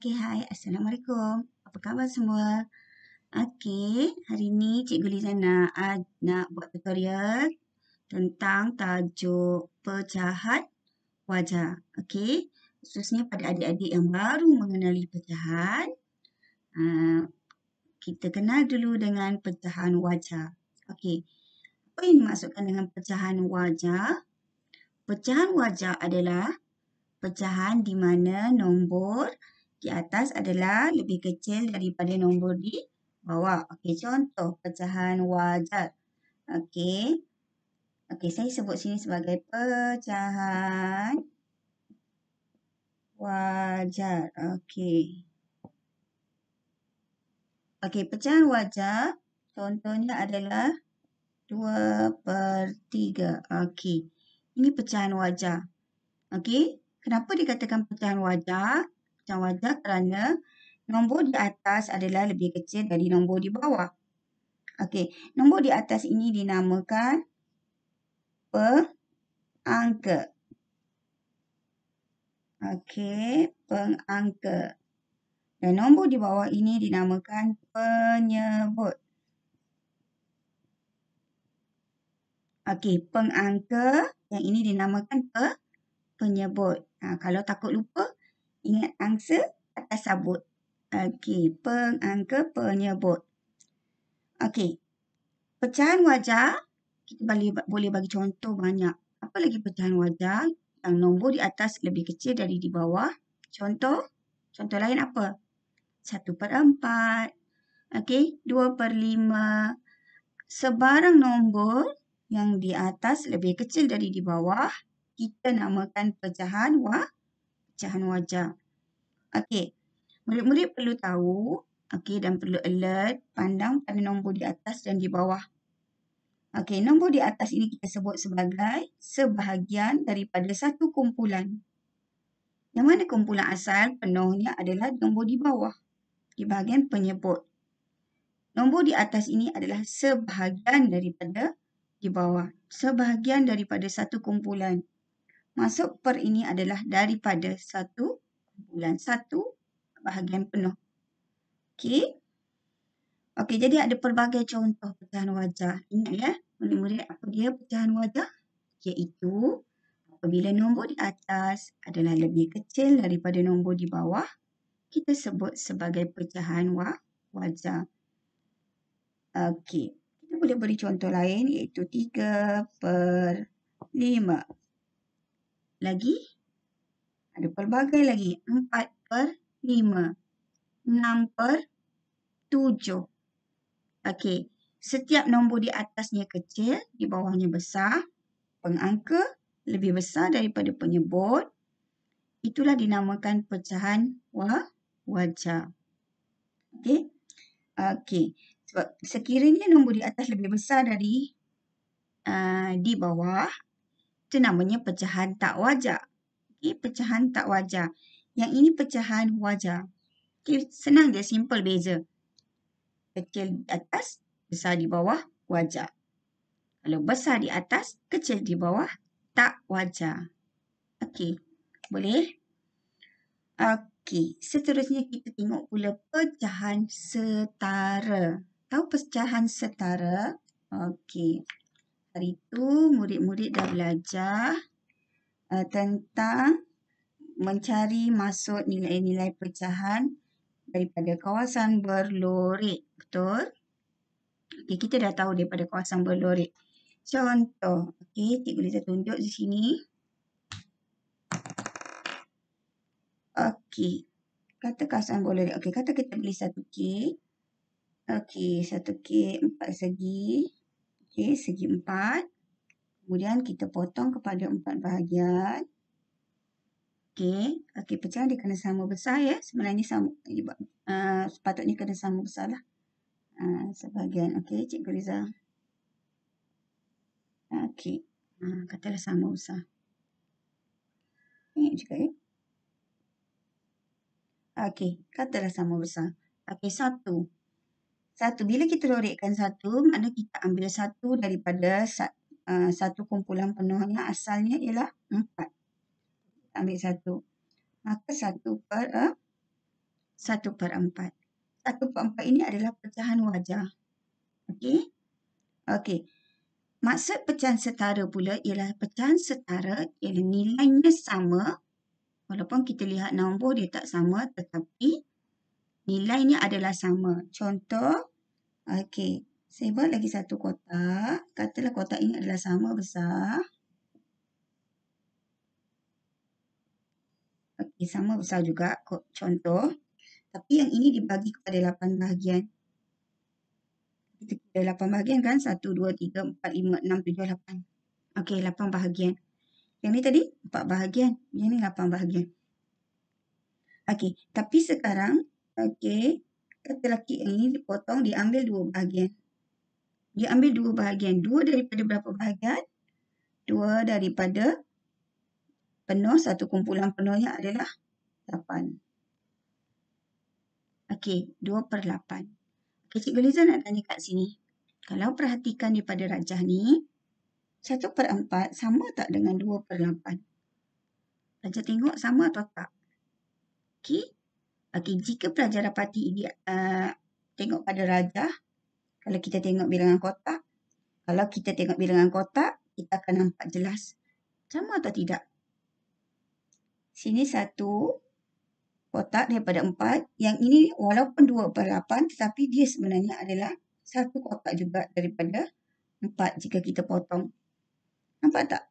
Okey, hai. Assalamualaikum. Apa khabar semua? Okey, hari ni Cikgu Liza nak buat tutorial tentang tajuk pecahan wajah. Okey, khususnya pada adik-adik yang baru mengenali pecahan. Kita kenal dulu dengan pecahan wajah. Okey, apa yang dimaksudkan dengan pecahan wajah? Pecahan wajah adalah pecahan di mana nombor di atas adalah lebih kecil daripada nombor di bawah. Okey, contoh pecahan wajar. Okey. Okey, saya sebut sini sebagai pecahan wajar. Okey. Okey, pecahan wajar contohnya adalah 2/3. Okey. Ini pecahan wajar. Okey. Kenapa dikatakan pecahan wajar? Pecahan wajar kerana nombor di atas adalah lebih kecil dari nombor di bawah. Okey, nombor di atas ini dinamakan pengangka. Okey, pengangka. Dan nombor di bawah ini dinamakan penyebut. Okey, pengangka yang ini dinamakan penyebut. Kalau takut lupa, ingat angsa atas sabut. Okey, pengangka penyebut. Okey, pecahan wajar kita boleh bagi contoh banyak. Apa lagi pecahan wajar yang nombor di atas lebih kecil dari di bawah? Contoh lain apa? 1/4. Okey, 2/5. Sebarang nombor yang di atas lebih kecil dari di bawah, kita namakan pecahan wajar. Okey, murid-murid perlu tahu, okey, dan perlu alert, pandang pada nombor di atas dan di bawah. Okey, nombor di atas ini kita sebut sebagai sebahagian daripada satu kumpulan. Yang mana kumpulan asal penuhnya adalah nombor di bawah, di bahagian penyebut. Nombor di atas ini adalah sebahagian daripada di bawah. Sebahagian daripada satu kumpulan. Masuk per ini adalah daripada satu kumpulan. Satu bahagian penuh. Okey. Okey, jadi ada pelbagai contoh pecahan wajar. Ingat ya, murid-murid, apa dia pecahan wajar? Iaitu apabila nombor di atas adalah lebih kecil daripada nombor di bawah, kita sebut sebagai pecahan wajar. Okey, kita boleh beri contoh lain iaitu 3/5. Lagi, ada pelbagai lagi. 4/5. 6/7. Okey, setiap nombor di atasnya kecil, di bawahnya besar, pengangka lebih besar daripada penyebut, itulah dinamakan pecahan wajar. Okey. Okey. Sebab sekiranya nombor di atas lebih besar dari di bawah, itu namanya pecahan tak wajar. Okey, pecahan tak wajar. Yang ini pecahan wajar. Okey, senang je, simple beza. Kecil di atas, besar di bawah, wajar. Kalau besar di atas, kecil di bawah, tak wajar. Okey, boleh? Okey, seterusnya kita tengok pula pecahan setara. Tahu pecahan setara? Okey, hari itu murid-murid dah belajar tentang mencari maksud nilai-nilai pecahan daripada kawasan berlorek. Betul? Okey, kita dah tahu daripada kawasan berlorek. Contoh, okey, Cikgu Liza tunjuk di sini. Okey, kata kawasan berlorek. Okey, kata kita beli 1K. Okey, 1K 4 segi. Okey, segi 4. Kemudian kita potong kepada 4 bahagian. Okey, pecahan dia kena sama besar ya. Sebenarnya sama, sepatutnya kena sama besar lah. Sebahagian. Okey, Cikgu Liza. Okey, katalah sama besar. Ingat juga ya. Okey, katalah sama besar. Okey, 1. Bila kita lorekkan 1, maknanya kita ambil 1 daripada satu kumpulan penuhnya asalnya ialah 4. Ambil 1. Maka 1/4 1/4. 1/4 ini adalah pecahan wajar. Okey? Okey. Maksud pecahan setara pula ialah pecahan setara ialah nilainya sama walaupun kita lihat nombor dia tak sama tetapi nilainya adalah sama. Contoh, okey, saya buat lagi satu kotak. Katalah kotak ini adalah sama besar. Okey, sama besar juga contoh. Tapi yang ini dibagi kepada 8 bahagian. Kita kira 8 bahagian kan? 1, 2, 3, 4, 5, 6, 7, 8. Okey, 8 bahagian. Yang ni tadi 4 bahagian. Yang ni 8 bahagian. Okey, tapi sekarang, okey, kata lelaki yang ini dipotong, diambil 2 bahagian. Diambil 2 bahagian. 2 daripada berapa bahagian? 2 daripada penuh, satu kumpulan penuhnya adalah 8. Okey, 2/8. Okey, Cikgu Liza nak tanya kat sini. Kalau perhatikan daripada rajah ni, 1/4 sama tak dengan 2/8? Pelajar tengok sama atau tak? Okey. Okey, jika pelajar dapati tengok pada rajah, kalau kita tengok bilangan kotak, kita akan nampak jelas. Sama atau tidak? Sini 1 kotak daripada 4. Yang ini walaupun 2/8 tetapi dia sebenarnya adalah 1 kotak juga daripada 4 jika kita potong. Nampak tak?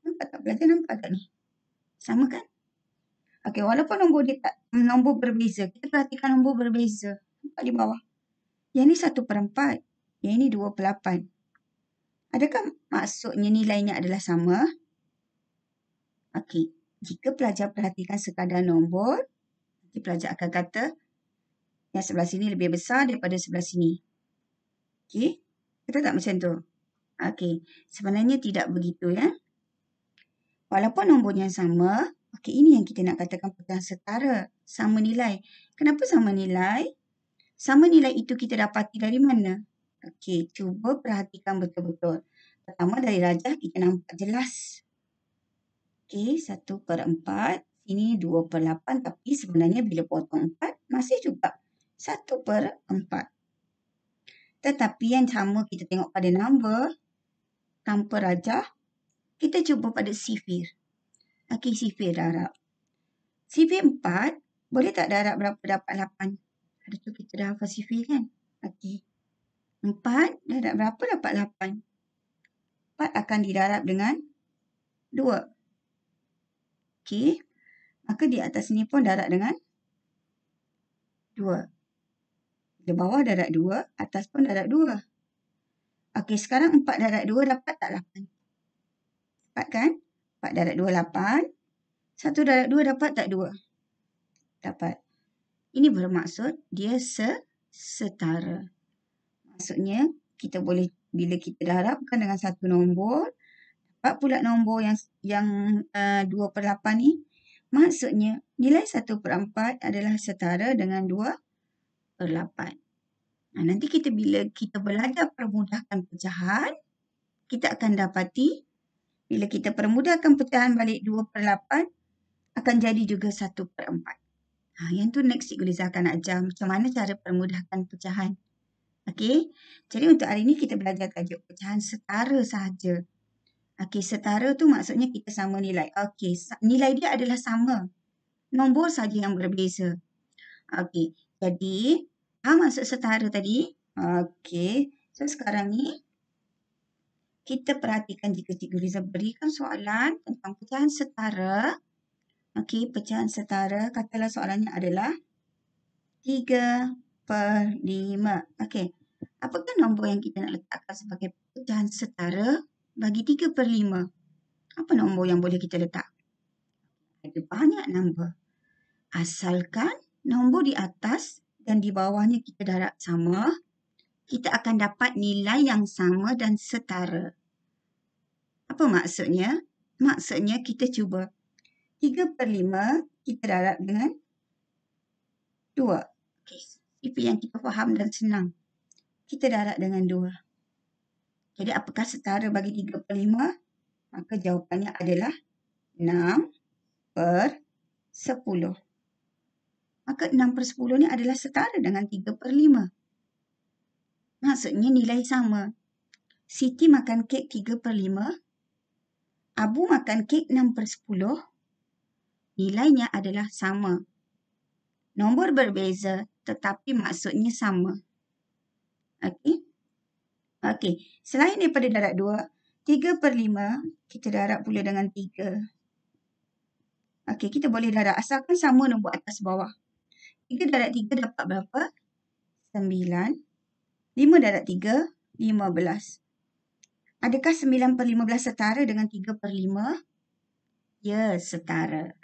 Nampak tak? Pelajar nampak tak ni? Sama kan? Okey, walaupun nombor berbeza. Kita perhatikan nombor berbeza. Nampak di bawah. Yang ni 1/4. Yang ini 2/8. Adakah maksudnya nilainya adalah sama? Okey, jika pelajar perhatikan sekadar nombor, nanti pelajar akan kata yang sebelah sini lebih besar daripada sebelah sini. Okey, betul tak macam tu? Okey, sebenarnya tidak begitu ya. Walaupun nombornya sama, okey, ini yang kita nak katakan pecahan setara, sama nilai. Kenapa sama nilai? Sama nilai itu kita dapati dari mana? Okey, cuba perhatikan betul-betul. Pertama dari rajah kita nampak jelas. Okey, 1/4. Ini 2/8 tapi sebenarnya bila potong 4 masih juga 1/4. Tetapi yang sama kita tengok pada nombor tanpa rajah, kita cuba pada sifir. Okey, sifir darab. Sifir 4, boleh tak darab berapa dapat 8? Hari tu kita dah hafal sifir kan? Okey. 4 darab berapa dapat 8? 4 akan didarab dengan 2. Okey. Maka di atas ni pun darab dengan 2. Di bawah darab 2, atas pun darab 2. Okey, sekarang 4 darab 2 dapat tak 8? Dapat kan? 4 darab 2, 8. 1 darab 2 dapat tak 2? Dapat. Ini bermaksud dia setara. Maksudnya, kita boleh bila kita darabkan dengan satu nombor, dapat pula nombor yang 2/8 ni, maksudnya nilai 1/4 adalah setara dengan 2/8. Nanti bila kita belajar permudahkan pecahan, kita akan dapati bila kita permudahkan pecahan balik 2/8 akan jadi juga 1/4. Yang tu next Cikgu Liza akan ajar macam mana cara permudahkan pecahan. Okey. Jadi untuk hari ini kita belajar tajuk pecahan setara sahaja. Okey, setara tu maksudnya kita sama nilai. Okey, nilai dia adalah sama. Nombor saja yang berbeza. Okey, jadi apa maksud setara tadi? Okey, so sekarang ni kita perhatikan jika Cikgu Liza berikan soalan tentang pecahan setara. Okey, pecahan setara, katalah soalannya adalah 3/5. Okey, apakah nombor yang kita nak letakkan sebagai pecahan setara bagi 3/5? Apa nombor yang boleh kita letak? Ada banyak nombor. Asalkan nombor di atas dan di bawahnya kita darab sama, kita akan dapat nilai yang sama dan setara. Apa maksudnya? Maksudnya kita cuba 3/5 kita darab dengan 2. Okey, sifir yang kita faham dan senang. Kita darab dengan 2. Jadi apakah setara bagi 3/5? Maka jawapannya adalah 6/10. maka 6/10 ni adalah setara dengan 3/5. Maksudnya nilai sama. Siti makan kek 3/5, Abu makan kek 6/10, nilainya adalah sama. Nombor berbeza tetapi maksudnya sama. Okey. Okey, selain daripada darab 2, 3/5 kita darab pula dengan 3. Okey, kita boleh darab asalkan sama nombor atas bawah. 3 darab 3 dapat berapa? 9. 5 darab 3, 15. Adakah 9/15 setara dengan 3/5? Ya, setara.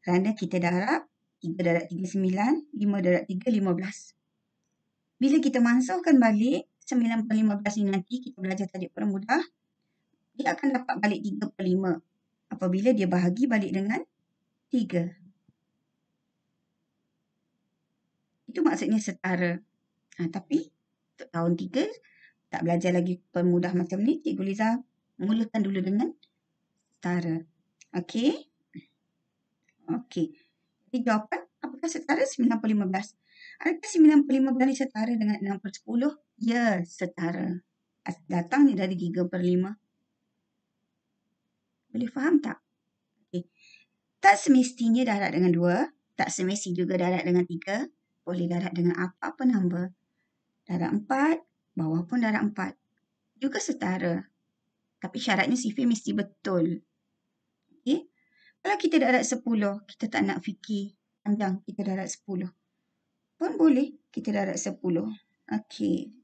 Kerana kita darab 3 darab 3, 9. 5 darab 3, 15. Bila kita mansahkan balik 9/15 ni nanti, kita belajar tajuk permudah, dia akan dapat balik 3/5 apabila dia bahagi balik dengan 3. Itu maksudnya setara. Tapi untuk tahun 3, tak belajar lagi permudah macam ni, Cikgu Liza mulakan dulu dengan setara. Okey? Okey. Jadi jawapan, apakah setara 9/15? Adakah 9/15 ni setara dengan 6/10? Ya, setara. Datang ni dari 3/5. Boleh faham tak? Okay. Tak semestinya darab dengan 2. Tak semesti juga darab dengan 3. Boleh darab dengan apa-apa nombor. Darab 4, bawah pun darab 4. Juga setara. Tapi syaratnya sifir mesti betul. Okay. Kalau kita darab 10, kita tak nak fikir panjang, kita darab 10. Pun boleh kita darab 10. Okey.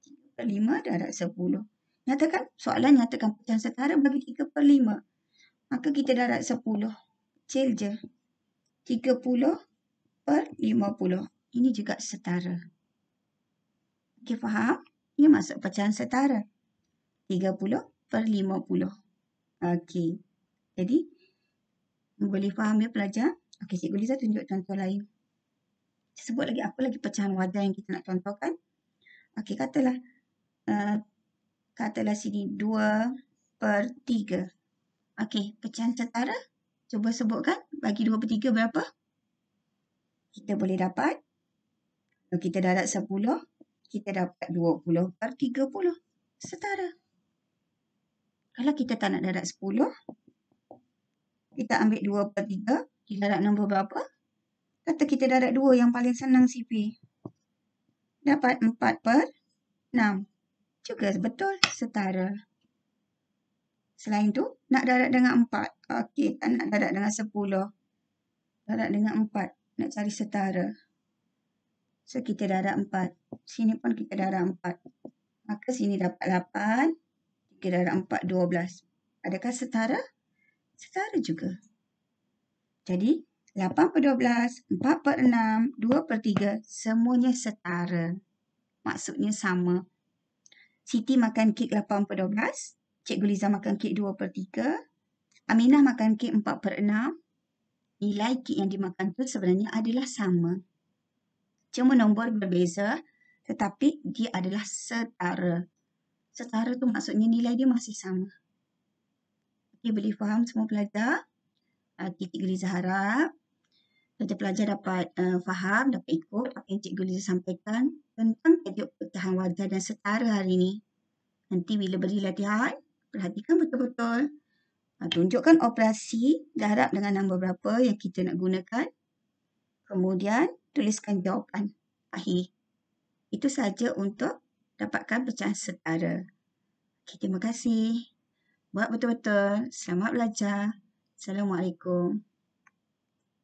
3/5 darab 10. Nyatakan, soalan nyatakan pecahan setara bagi 3/5. Maka kita darab 10. Kecil je. 30/50. Ini juga setara. Okey, faham? Ini maksud pecahan setara. 30/50. Okey. Jadi, boleh faham ya pelajar? Okey, Cikgu Liza tunjuk contoh lain. Sebut lagi apa lagi pecahan wajar yang kita nak contohkan. Okey, katalah sini 2/3. Okey, pecahan setara. Cuba sebutkan, bagi 2/3 berapa? Kita boleh dapat, kalau kita darab 10, kita dapat 20/30. Setara. Kalau kita tak nak darab 10, kita ambil 2/3, didarab nombor berapa? Kata kita darab 2 yang paling senang sifir. Dapat 4/6. Juga betul, setara. Selain tu, nak darab dengan 4. Okey, tak nak darab dengan 10. Darab dengan 4. Nak cari setara. So, kita darab 4. Sini pun kita darab 4. Maka sini dapat 8. 3 darab 4, 12. Adakah setara? Setara juga. Jadi, 8/12, 4/6, 2/3, semuanya setara. Maksudnya sama. Siti makan kek 8/12. Cikgu Liza makan kek 2/3. Aminah makan kek 4/6. Nilai kek yang dimakan tu sebenarnya adalah sama. Cuma nombor berbeza tetapi dia adalah setara. Setara tu maksudnya nilai dia masih sama. Okey, boleh faham semua pelajar? Cikgu Liza harap pelajar-pelajar dapat faham, dapat ikut apa yang Cikgu Liza sampaikan tentang tajuk pecahan wajar dan setara hari ini. Nanti bila beri latihan, perhatikan betul-betul. Tunjukkan operasi darab dengan nombor berapa yang kita nak gunakan. Kemudian, tuliskan jawapan akhir. Itu saja untuk dapatkan pecahan setara. Okay, terima kasih. Buat betul-betul. Selamat belajar. Assalamualaikum.